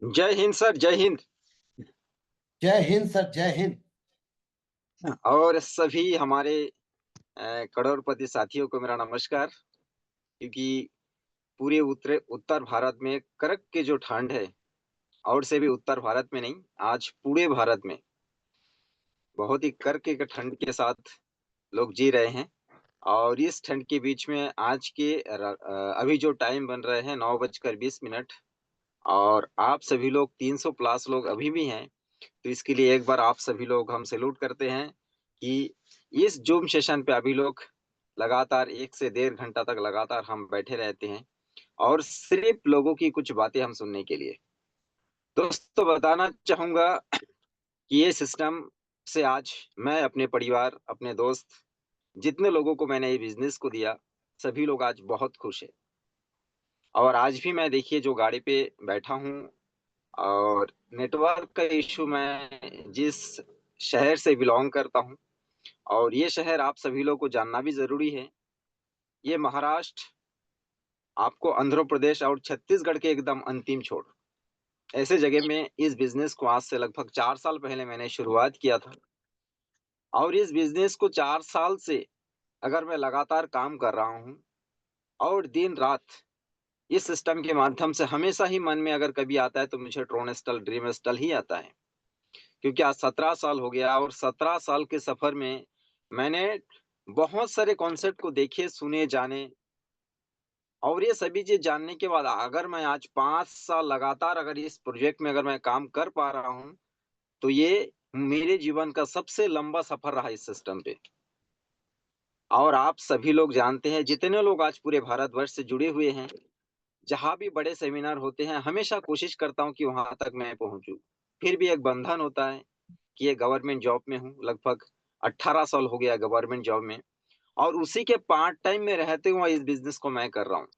जय हिंद सर, जय हिंद। जय हिंद सर, जय हिंद। और सभी हमारे करोड़पति साथियों को मेरा नमस्कार। क्योंकि पूरे उत्तर भारत में कड़क की जो ठंड है, और से भी उत्तर भारत में नहीं, आज पूरे भारत में बहुत ही कड़के की ठंड के साथ लोग जी रहे हैं। और इस ठंड के बीच में आज के अभी जो टाइम बन रहे हैं 9:20 और आप सभी लोग 300 प्लस लोग अभी भी हैं। तो इसके लिए एक बार आप सभी लोग हम सैल्यूट करते हैं कि इस जूम सेशन पे अभी लोग लगातार 1 से 1.5 घंटा तक लगातार हम बैठे रहते हैं, और सिर्फ लोगों की कुछ बातें हम सुनने के लिए। दोस्तों, बताना चाहूंगा कि ये सिस्टम से आज मैं अपने परिवार, अपने दोस्त, जितने लोगों को मैंने ये बिजनेस को दिया, सभी लोग आज बहुत खुश है। और आज भी मैं देखिए जो गाड़ी पे बैठा हूँ, और नेटवर्क का इशू, मैं जिस शहर से बिलोंग करता हूँ, और ये शहर आप सभी लोग को जानना भी जरूरी है। ये महाराष्ट्र, आपको आंध्र प्रदेश और छत्तीसगढ़ के एकदम अंतिम छोर, ऐसे जगह में इस बिजनेस को आज से लगभग 4 साल पहले मैंने शुरुआत किया था। और इस बिजनेस को 4 साल से अगर मैं लगातार काम कर रहा हूँ, और दिन रात इस सिस्टम के माध्यम से हमेशा ही मन में अगर कभी आता है तो मुझे ट्रोनेस्टल ड्रीमेस्टल ही आता है। क्योंकि आज 17 साल हो गया, और 17 साल के सफर में मैंने बहुत सारे कॉन्सेप्ट को देखे, सुने, जाने। और ये सभी चीज जानने के बाद अगर मैं आज 5 साल लगातार अगर इस प्रोजेक्ट में अगर मैं काम कर पा रहा हूँ, तो ये मेरे जीवन का सबसे लंबा सफर रहा इस सिस्टम पे। और आप सभी लोग जानते हैं, जितने लोग आज पूरे भारतवर्ष से जुड़े हुए हैं, जहां भी बड़े सेमिनार होते हैं, हमेशा कोशिश करता हूं कि वहां तक मैं पहुंचूं। फिर भी एक बंधन होता है कि ये गवर्नमेंट जॉब में हूँ, लगभग 18 साल हो गया गवर्नमेंट जॉब में। और उसी के पार्ट टाइम में रहते हुए इस बिजनेस को मैं कर रहा हूँ।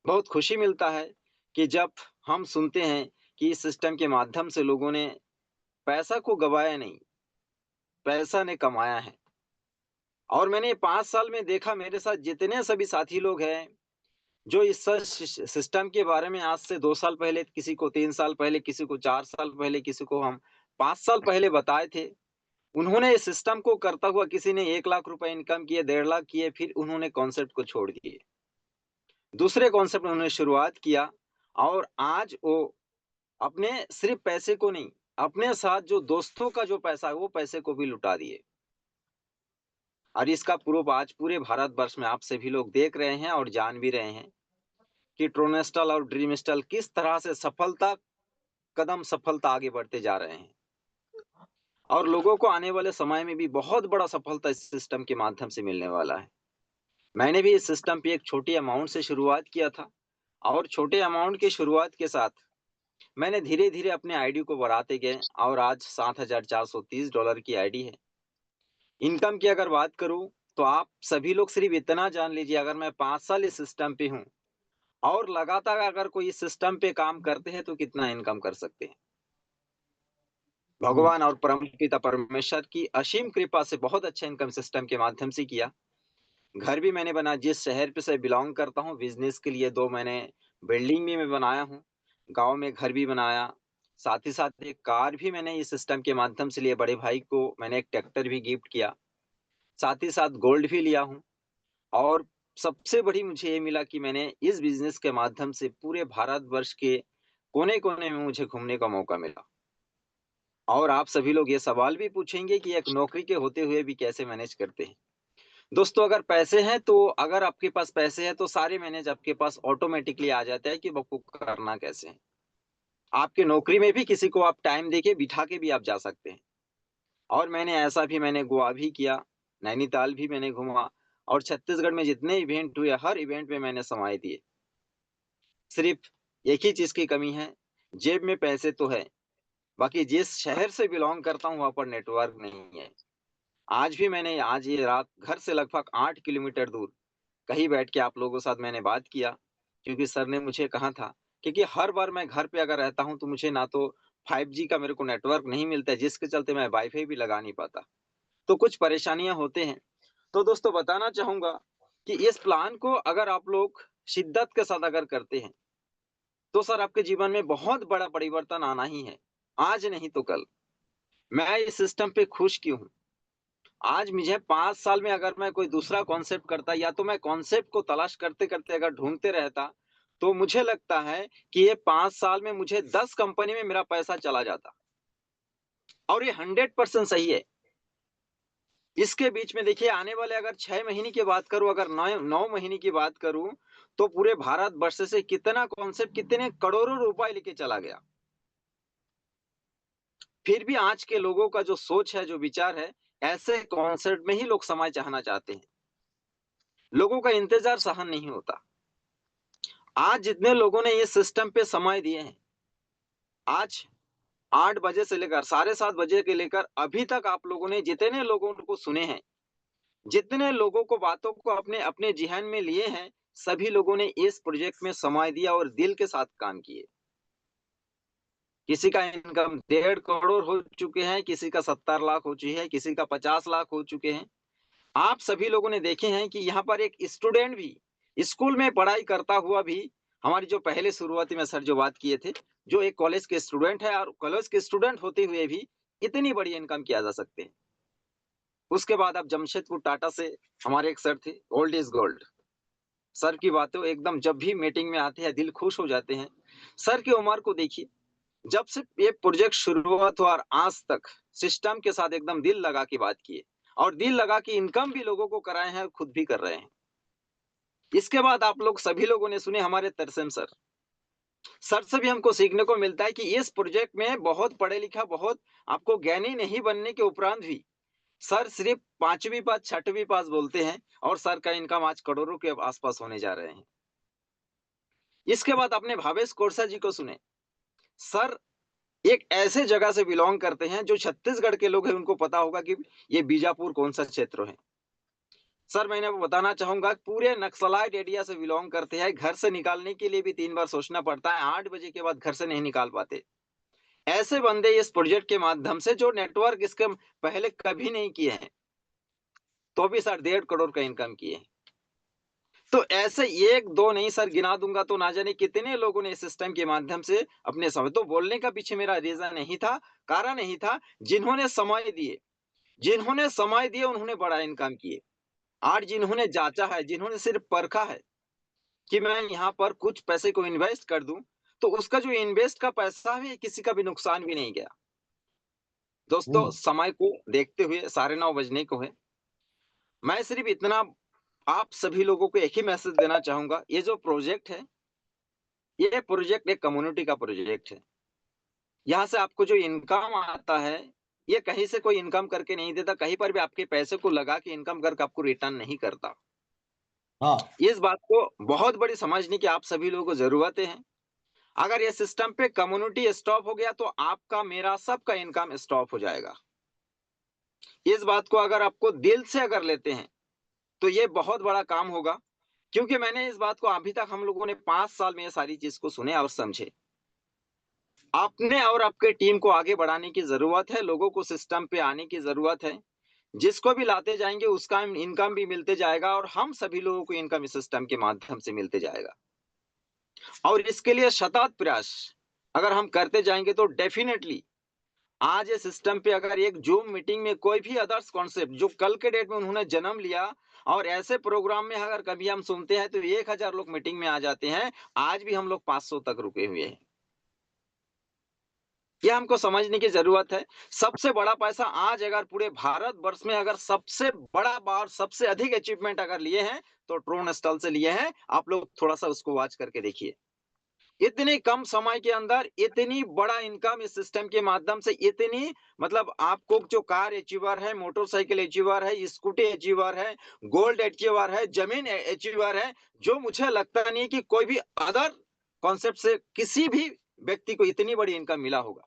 बहुत खुशी मिलता है कि जब हम सुनते हैं कि इस सिस्टम के माध्यम से लोगों ने पैसा को गवाया नहीं, पैसा ने कमाया है। और मैंने 5 साल में देखा, मेरे साथ जितने सभी साथी लोग हैं, जो इस सिस्टम के बारे में आज से 2 साल पहले, किसी को 3 साल पहले, किसी को 4 साल पहले, किसी को हम 5 साल पहले बताए थे, उन्होंने इस सिस्टम को करता हुआ, किसी ने 1 लाख रुपए इनकम किए, 1.5 लाख किए, फिर उन्होंने कॉन्सेप्ट को छोड़ दिए, दूसरे कॉन्सेप्ट उन्होंने शुरुआत किया। और आज वो अपने सिर्फ पैसे को नहीं, अपने साथ जो दोस्तों का जो पैसा है वो पैसे को भी लुटा दिए। और इसका प्रूफ आज पूरे भारतवर्ष में आप सभी लोग देख रहे हैं और जान भी रहे हैं कि ट्रोनेस्टल और ड्रीमस्टल किस तरह से सफलता आगे बढ़ते जा रहे हैं। और लोगों को आने वाले समय में भी बहुत बड़ा सफलता इस सिस्टम के माध्यम से मिलने वाला है। मैंने भी इस सिस्टम पे एक छोटी अमाउंट से शुरुआत किया था, और छोटे अमाउंट की शुरुआत के साथ मैंने धीरे धीरे अपने आईडी को बढ़ाते गए, और आज $7,430 की आईडी है। इनकम की अगर बात करूं, तो आप सभी लोग सिर्फ इतना जान लीजिए, अगर मैं 5 साल इस सिस्टम पे हूं, और लगातार अगर कोई इस सिस्टम पे काम करते हैं, तो कितना इनकम कर सकते हैं। हम्म। भगवान और परम पिता परमेश्वर की असीम कृपा से बहुत अच्छा इनकम सिस्टम के माध्यम से किया। घर भी मैंने बना, जिस शहर पे से बिलोंग करता हूँ, बिजनेस के लिए 2 मैंने बिल्डिंग भी मैं बनाया हूँ। गांव में घर भी बनाया। साथ ही साथ एक कार भी मैंने इस सिस्टम के माध्यम से लिया, बड़े भाई को मैंने एक ट्रैक्टर भी गिफ्ट किया। साथ ही साथ गोल्ड भी लिया हूँ। और सबसे बड़ी मुझे ये मिला कि मैंने इस बिजनेस के माध्यम से पूरे भारतवर्ष के कोने कोने में मुझे घूमने का मौका मिला। और आप सभी लोग ये सवाल भी पूछेंगे कि एक नौकरी के होते हुए भी कैसे मैनेज करते हैं। दोस्तों, अगर पैसे हैं तो, अगर आपके पास पैसे हैं तो सारे मैनेज आपके पास ऑटोमेटिकली आ जाता है कि आपको करना कैसे है। आपके नौकरी में भी किसी को आप टाइम देके बिठा के भी आप जा सकते हैं। और मैंने ऐसा भी, मैंने गोवा भी किया, नैनीताल भी मैंने घूमा, और छत्तीसगढ़ में जितने इवेंट हुए हर इवेंट में मैंने समाई दिए। सिर्फ एक ही चीज की कमी है, जेब में पैसे तो है, बाकी जिस शहर से बिलोंग करता हूँ वहां पर नेटवर्क नहीं है। आज भी मैंने, आज ये रात घर से लगभग 8 किलोमीटर दूर कहीं बैठ के आप लोगों के साथ मैंने बात किया। क्योंकि सर ने मुझे कहा था, क्योंकि हर बार मैं घर पे अगर रहता हूं तो मुझे ना तो 5G का मेरे को नेटवर्क नहीं मिलता है, जिसके चलते मैं वाईफाई भी लगा नहीं पाता। तो कुछ परेशानियां होते हैं। तो दोस्तों, बताना चाहूंगा कि इस प्लान को अगर आप लोग शिद्दत के साथ अगर करते हैं, तो सर आपके जीवन में बहुत बड़ा परिवर्तन आना ही है, आज नहीं तो कल। मैं इस सिस्टम पे खुश क्यों हूँ? आज मुझे 5 साल में अगर मैं कोई दूसरा कॉन्सेप्ट करता या तो मैं कॉन्सेप्ट को तलाश करते-करते अगर ढूँढते रहता, तो मुझे लगता है कि ये 5 साल में मुझे 10 कंपनी में मेरा पैसा चला जाता और ये 100% सही है। इसके बीच में देखिए आने वाले अगर 6 महीने की बात करूँ, अगर 9 महीने की बात करूँ, तो पूरे भारतवर्ष से कितना कॉन्सेप्ट कितने करोड़ों रुपए लेके चला गया। फिर भी आज के लोगों का जो सोच है, जो विचार है, ऐसे कॉन्सेप्ट में ही लोग समय चाहना चाहते हैं। लोगों का इंतज़ार सहन नहीं होता। आज जितने लोगों ने ये सिस्टम पे समय दिए हैं, आज 8 बजे से लेकर साढ़े 7 बजे के लेकर अभी तक आप लोगों ने जितने लोगों को सुने हैं, जितने लोगों को बातों को अपने अपने ज़हन में लिए हैं, सभी लोगों ने इस प्रोजेक्ट में समय दिया और दिल के साथ काम किए। किसी का इनकम 1.5 करोड़ हो चुके हैं, किसी का 70 लाख हो चुकी है, किसी का 50 लाख हो चुके हैं। आप सभी लोगों ने देखे हैं कि यहाँ पर एक स्टूडेंट भी स्कूल में पढ़ाई करता हुआ भी हमारी जो पहले शुरुआती में सर जो बात किए थे, जो एक कॉलेज के स्टूडेंट है और कॉलेज के स्टूडेंट होते हुए भी इतनी बड़ी इनकम किया जा सकते हैं। उसके बाद आप जमशेदपुर टाटा से हमारे एक सर थे, ओल्ड इज गोल्ड। सर की बातें एकदम जब भी मीटिंग में आते हैं दिल खुश हो जाते हैं। सर की उम्र को देखिए, जब से ये प्रोजेक्ट शुरुआत हुआ और आज तक सिस्टम के साथ एकदम दिल लगा के बात किए और दिल लगा के इनकम भी लोगों को कराए हैं और खुद भी कर रहे हैं। इसके बाद आप लोग सभी लोगों ने सुने हमारे तरसेम सर। सर से भी हमको सीखने को मिलता है कि इस प्रोजेक्ट में बहुत पढ़े लिखा, बहुत आपको ज्ञानी नहीं बनने के उपरांत भी सर सिर्फ 5वीं पास, 6वीं पास बोलते हैं और सर का इनकम आज करोड़ों के आसपास होने जा रहे हैं। इसके बाद अपने भावेश कोरसा जी को सुने। सर एक ऐसे जगह से बिलॉन्ग करते हैं जो छत्तीसगढ़ के लोग हैं उनको पता होगा कि ये बीजापुर कौन-सा क्षेत्र है। सर मैंने आपको बताना चाहूँगा पूरे नक्सलाइट एरिया से बिलॉन्ग करते हैं, घर से निकालने के लिए भी 3 बार सोचना पड़ता है, 8 बजे के बाद घर से नहीं निकाल पाते। ऐसे बंदे इस प्रोजेक्ट के माध्यम से जो नेटवर्क इसके पहले कभी नहीं किए हैं, तो भी सर 1.5 करोड़ का इनकम किए हैं। तो ऐसे 1-2 नहीं सर गिना दूँगा तो ना जाने कितने लोगों ने इस सिस्टम के माध्यम से अपने समय तो बोलने का पीछे मेरा रीज़न नहीं था, कारण नहीं था, जिन्होंने समय दिए उन्होंने बड़ा इनकम किए। आज जिन्होंने जाँचा है, जिन्होंने सिर्फ़ परखा है कि मैं यहाँ पर कुछ पैसे को इन्वेस्ट कर दूँ, तो उसका जो इन्वेस्ट का पैसा है किसी का भी नुकसान भी नहीं गया। दोस्तों हम्म, समय को देखते हुए साढ़े 9 बजने को है। मैं सिर्फ़ इतना आप सभी लोगों को एक ही मैसेज देना चाहूँगा, ये जो प्रोजेक्ट है, ये प्रोजेक्ट एक कम्युनिटी का प्रोजेक्ट है। यहाँ से आपको जो इनकम आता है, ये कहीं से कोई इनकम करके नहीं देता, कहीं पर भी आपके पैसे को लगा के इनकम करके आपको रिटर्न नहीं करता। हाँ। इस बात को बहुत बड़ी समझने की आप सभी लोगों को ज़रूरत है। अगर ये सिस्टम पे कम्युनिटी स्टॉप हो गया तो आपका, मेरा, सबका इनकम स्टॉप हो जाएगा। इस बात को अगर आपको दिल से अगर लेते हैं, तो ये बहुत बड़ा काम होगा, क्योंकि मैंने इस बात को अभी तक हम लोगों ने 5 साल में ये सारी चीज़ को सुने और समझे। आपने और आपके टीम को आगे बढ़ाने की ज़रूरत है, लोगों को सिस्टम पे आने की ज़रूरत है। जिसको भी लाते जाएँगे उसका इनकम भी मिलते जाएगा और हम सभी लोगों को इनकम इस सिस्टम के माध्यम से मिलते जाएगा। और इसके लिए सतत प्रयास अगर हम करते जाएँगे तो डेफ़िनेटली आज ये सिस्टम पे अगर एक ज़ूम मीटिंग में कोई भी अदर्स कॉन्सेप्ट जो कल के डेट में उन्होंने जन्म लिया और ऐसे प्रोग्राम में अगर कभी हम सुनते हैं तो 1000 लोग मीटिंग में आ जाते हैं, आज भी हम लोग 500 तक रुके हुए हैं। ये हमको समझने की ज़रूरत है। सबसे बड़ा पैसा आज अगर पूरे भारतवर्ष में अगर सबसे बड़ा बार सबसे अधिक अचीवमेंट अगर लिए हैं, तो ट्रोन स्टॉल से लिए हैं। आप लोग थोड़ा-सा उसको वॉच करके देखिए। इतने कम समय के अंदर इतनी बड़ा इनकम इस सिस्टम के माध्यम से इतनी, मतलब आपको जो कार अचीवर है, मोटरसाइकिल अचीवर है, स्कूटी अचीवर है, गोल्ड अचीवर है, ज़मीन अचीवर है, जो मुझे लगता नहीं कि कोई भी अदर कॉन्सेप्ट से किसी भी व्यक्ति को इतनी बड़ी इनकम मिला होगा।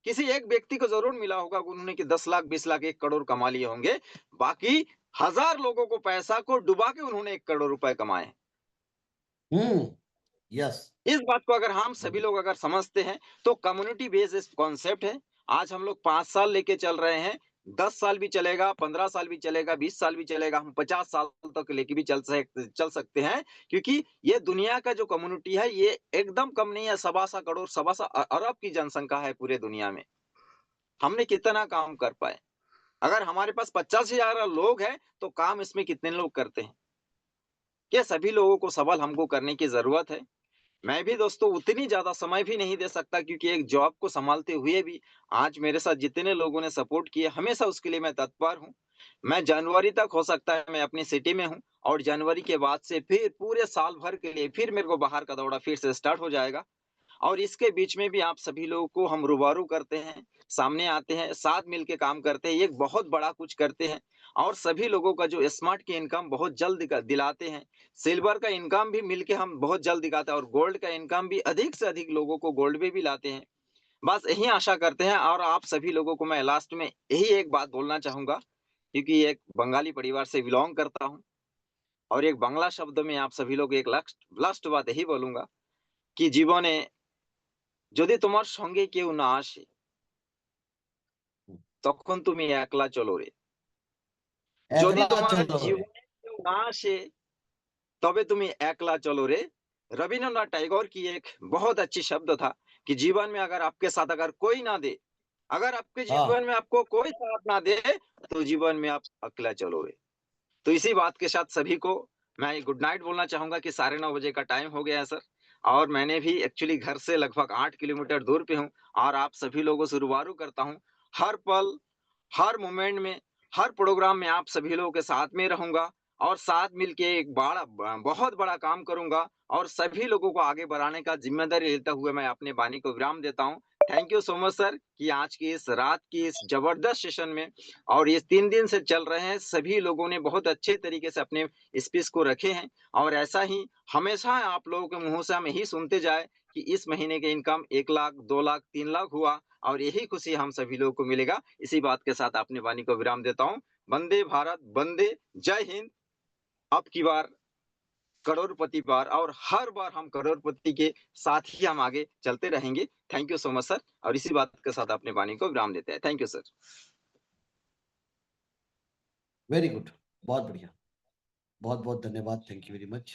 किसी एक व्यक्ति को ज़रूर मिला होगा उन्होंने कि 10 लाख, 20 लाख, 1 करोड़ कमा लिए होंगे। बाकी हज़ार लोगों को पैसा को डुबा के उन्होंने 1 करोड़ रुपए कमाए हैं। हम्म। यस। इस बात को अगर हम सभी लोग अगर समझते हैं, तो कम्युनिटी बेस्ड कॉन्सेप्ट है। आज हम लोग 5 साल लेके चल रहे हैं। 10 साल भी चलेगा, 15 साल भी चलेगा, 20 साल भी चलेगा, हम 50 साल तक लेके भी चल सकते हैं, क्योंकि ये दुनिया का जो कम्युनिटी है, ये एकदम कम नहीं है, सवा-सा करोड़, सवा-सा अरब की जनसंख्या है पूरे दुनिया में। हमने कितना काम कर पाए? अगर हमारे पास 50,000 लोग हैं, तो काम इसमें कितने लोग करते हैं? क्या सभी लोगों को सबल हमको करने की ज़रूरत है? मैं भी दोस्तों उतनी ज़्यादा समय भी नहीं दे सकता, क्योंकि एक जॉब को सँभालते हुए भी आज मेरे साथ जितने लोगों ने सपोर्ट किया, हमेशा उसके लिए मैं तत्पर हूँ। मैं जनवरी तक हो सकता है मैं अपनी सिटी में हूँ, और जनवरी के बाद से फिर पूरे साल भर के लिए फिर मेरे को बाहर का दौरा फिर से स्टार्ट हो जाएगा। और इसके बीच में भी आप सभी लोगों को हम रूबरू करते हैं, सामने आते हैं, साथ मिल के काम करते हैं, एक बहुत बड़ा कुछ करते हैं, और सभी लोगों का जो स्मार्ट की इनकम बहुत जल्द दिलाते हैं। सिल्वर का इनकम भी मिलके हम बहुत जल्द दिखाते हैं, और गोल्ड का इनकम भी अधिक से अधिक लोगों को गोल्ड में भी लाते हैं। बस यही आशा करते हैं, और आप सभी लोगों को मैं लास्ट में यही एक बात बोलना चाहूँगा, क्योंकि एक बंगाली परिवार से बिलॉन्ग करता हूँ, और एक बांग्ला शब्द में आप सभी लोग एक लास्ट लास्ट बात यही बोलूँगा कि জীবনে যদি তোমার সঙ্গে কেউ না আসে, তখন তুমি একলা চলো রে। যদি একলা তোমার চলো রে। জীবনে কেউ না আসে, তবে তুমি একला चलो रे। रविन्द्रनाथ टैगोर की एक बहुत अच्छी शब्द था कि जीवन में अगर आपके साथ अगर कोई ना दे, अगर आपके हाँ, जीवन में आपको कोई साथ ना दे, तो जीवन में आप अकेला चलो रे। तो इसी बात के साथ सभी को मैं गुड नाइट बोलना चाहूँगा कि साढ़े 9 बजे का टाइम हो गया है सर, और मैंने भी एक्चुअली घर से लगभग 8 किलोमीटर दूर पे हूँ, और आप सभी लोगों से रूबरू करता हूँ। हर पल, हर मोमेंट में, हर प्रोग्राम में आप सभी लोगों के साथ में रहूँगा, और साथ मिलके एक बहुत बड़ा काम करूँगा, और सभी लोगों को आगे बढ़ाने का ज़िम्मेदारी लेते हुए मैं अपनी वाणी को विराम देता हूँ। Thank you so much sir, कि आज की इस रात की इस ज़बरदस्त सेशन में, और ये 3 दिन से चल रहे हैं, सभी लोगों ने बहुत अच्छे तरीके से अपने स्पीच को रखे हैं, और ऐसा ही हमेशा आप लोगों के मुँह से हम यही सुनते जाएँ कि इस महीने की इनकम 1 लाख, 2 लाख, 3 लाख हुआ, और यही खुशी हम सभी लोगों को मिलेगा। इसी बात के साथ अपनी वाणी को विराम देता हूँ। वंदे भारत, वंदे, जय हिंद। अब की बार करोड़पति पार, और हर बार हम करोड़पति के साथ ही हम आगे चलते रहेंगे। Thank you so much sir, और इसी बात के साथ अपनी वाणी को विराम देते हैं। Thank you sir. Very good. बहुत बढ़िया। बहुत बहुत धन्यवाद। Thank you very much.